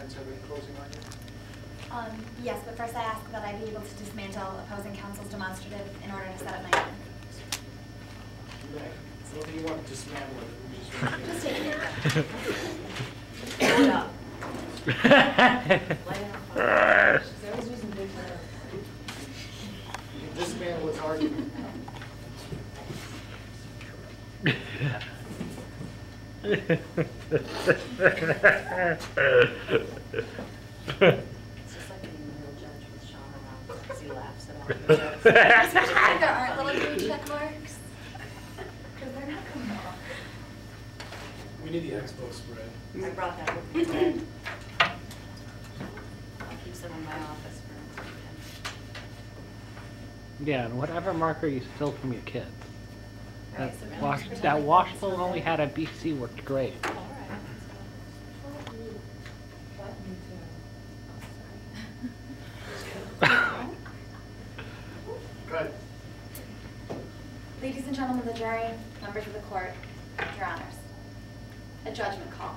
defense have any closing argument? Yes, but first I ask that I be able to dismantle opposing counsel's demonstrative in order to set up my own. I don't think you want to dismantle it. We just Just take it. Hold up. Light it on fire. She's always using big words. You can dismantle his argument. It's just like being a real judge with Sean around because he laughs at all. Especially if there aren't little green check marks. Because they're not coming off. We need the expo spread. I brought that with me today. I'll keep some in my office for next weekend. Yeah, and whatever marker you stole from your kids. Right, so That washable one we had at BC worked great. All right. Go ahead. Ladies and gentlemen of the jury, members of the court, your honors. A judgment call.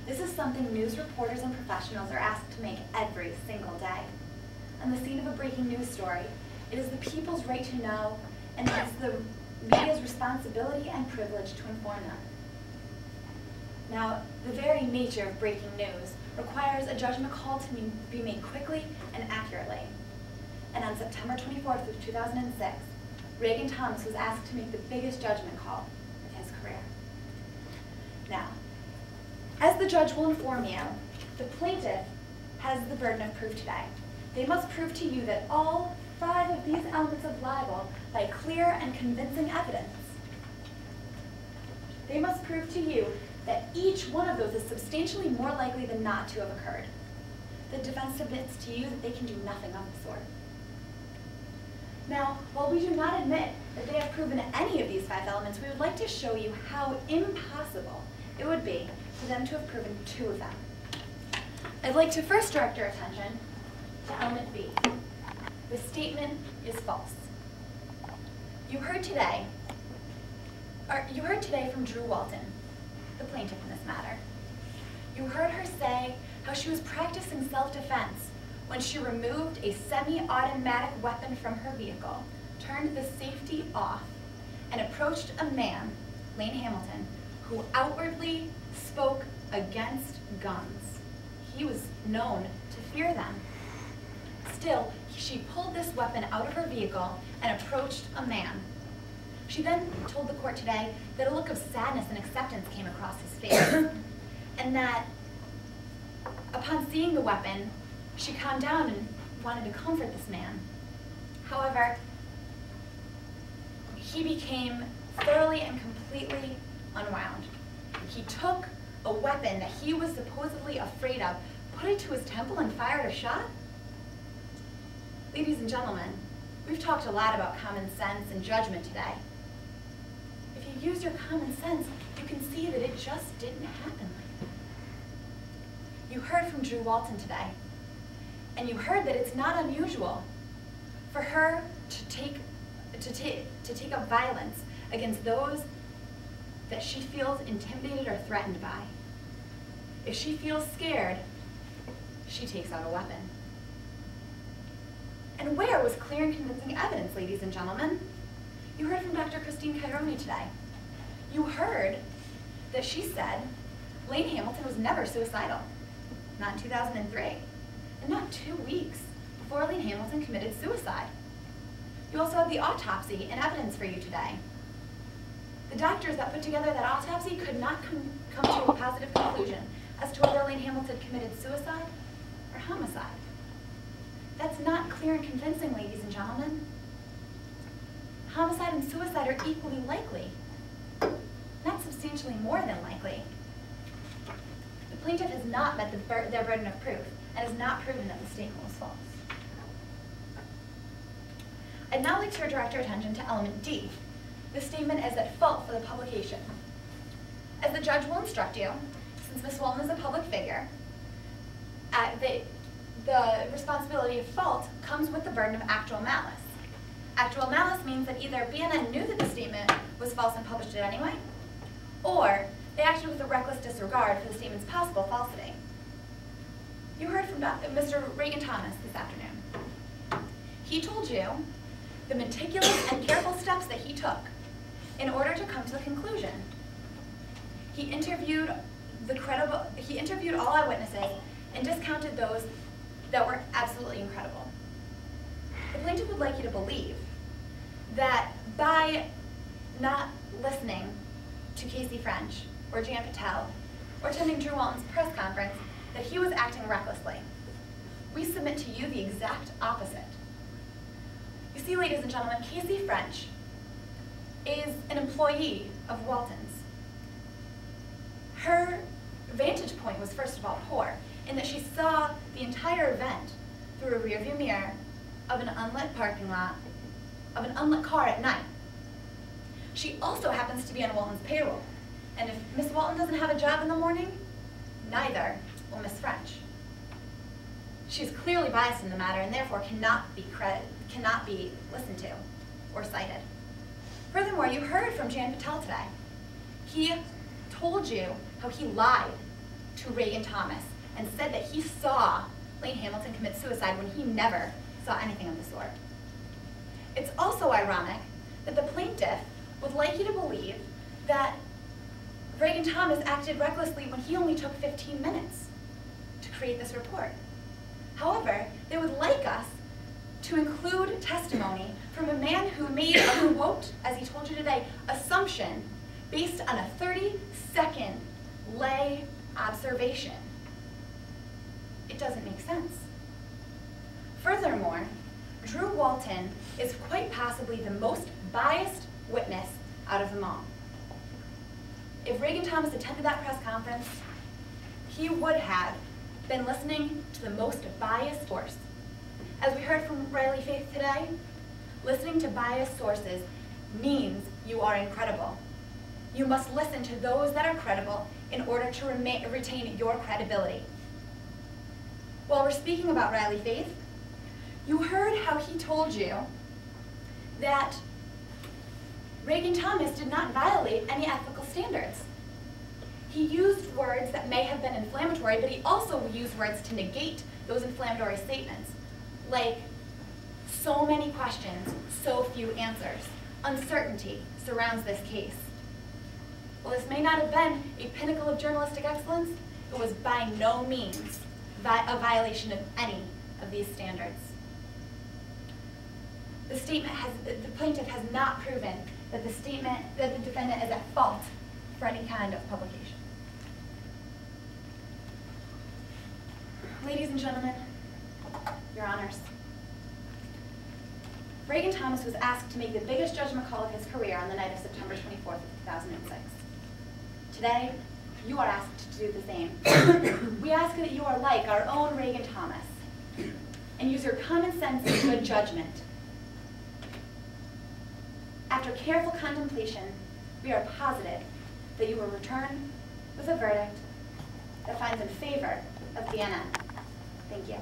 This is something news reporters and professionals are asked to make every single day. On the scene of a breaking news story, it is the people's right to know, and it is the media's responsibility and privilege to inform them. Now, the very nature of breaking news requires a judgment call to be made quickly and accurately. And on September 24th of 2006, Reagan Thomas was asked to make the biggest judgment call of his career. Now, as the judge will inform you, the plaintiff has the burden of proof today. They must prove to you that all 5 of these elements of libel by clear and convincing evidence. They must prove to you that each one of those is substantially more likely than not to have occurred. The defense submits to you that they can do nothing of the sort. Now, while we do not admit that they have proven any of these 5 elements, we would like to show you how impossible it would be for them to have proven 2 of them. I'd like to first direct your attention to element B. The statement is false. You heard today from Drew Walton, the plaintiff in this matter. You heard her say how she was practicing self-defense when she removed a semi-automatic weapon from her vehicle, turned the safety off, and approached a man, Lane Hamilton, who outwardly spoke against guns. He was known to fear them. Still, she pulled this weapon out of her vehicle and approached a man. She then told the court today that a look of sadness and acceptance came across his face, and that upon seeing the weapon, she calmed down and wanted to comfort this man. However, he became thoroughly and completely unwound. He took a weapon that he was supposedly afraid of, put it to his temple, and fired a shot? Ladies and gentlemen, we've talked a lot about common sense and judgment today. If you use your common sense, you can see that it just didn't happen like that. You heard from Drew Walton today, and you heard that it's not unusual for her to take up violence against those that she feels intimidated or threatened by. If she feels scared, she takes out a weapon. And where was clear and convincing evidence, ladies and gentlemen? You heard from Dr. Christine Caironi today. You heard that she said Lane Hamilton was never suicidal, not in 2003, and not 2 weeks before Lane Hamilton committed suicide. You also have the autopsy and evidence for you today. The doctors that put together that autopsy could not come to a positive conclusion as to whether Lane Hamilton committed suicide or homicide. That's not clear and convincing, ladies and gentlemen. Homicide and suicide are equally likely, not substantially more than likely. The plaintiff has not met their burden of proof and has not proven that the statement was false. I'd now like to direct your attention to element D. The statement is at fault for the publication. As the judge will instruct you, since Ms. Walton is a public figure, the responsibility of fault comes with the burden of actual malice. Actual malice means that either BNN knew that the statement was false and published it anyway, or they acted with a reckless disregard for the statement's possible falsity. You heard from Mr. Reagan Thomas this afternoon. He told you the meticulous and careful steps that he took in order to come to the conclusion. He interviewed all eyewitnesses and discounted those that were absolutely incredible. The plaintiff would like you to believe that by not listening to Casey French or Jan Patel or attending Drew Walton's press conference, that he was acting recklessly. We submit to you the exact opposite. You see, ladies and gentlemen, Casey French is an employee of Walton's. Her vantage point was, first of all, poor, in that she saw the entire event through a rearview mirror of an unlit parking lot, of an unlit car at night. She also happens to be on Walton's payroll, and if Miss Walton doesn't have a job in the morning, neither will Miss French. She is clearly biased in the matter and therefore cannot be listened to or cited. Furthermore, you heard from Jan Patel today. He told you how he lied to Reagan Thomas and said that he saw Lane Hamilton commit suicide when he never saw anything of the sort. It's also ironic that the plaintiff would like you to believe that Reagan Thomas acted recklessly when he only took 15 minutes to create this report. However, they would like us to include testimony from a man who wrote, as he told you today, assumption based on a 30-second lay observation. It doesn't make sense. Furthermore, Drew Walton is quite possibly the most biased witness out of them all. If Reagan Thomas attended that press conference, he would have been listening to the most biased source. As we heard from Riley Faith today, listening to biased sources means you are incredible. You must listen to those that are credible in order to retain your credibility. While we're speaking about Riley Faith, you heard how he told you that Reagan Thomas did not violate any ethical standards. He used words that may have been inflammatory, but he also used words to negate those inflammatory statements, like so many questions, so few answers. Uncertainty surrounds this case. While this may not have been a pinnacle of journalistic excellence, it was by no means a violation of any of these standards. The plaintiff has not proven that the defendant is at fault for any kind of publication. Ladies and gentlemen, your honors, Reagan Thomas was asked to make the biggest judgment call of his career on the night of September 24th, 2006. Today, you are asked to do the same. We ask that you are like our own Reagan Thomas and use your common sense and good judgment. After careful contemplation, we are positive that you will return with a verdict that finds in favor of BNN. Thank you.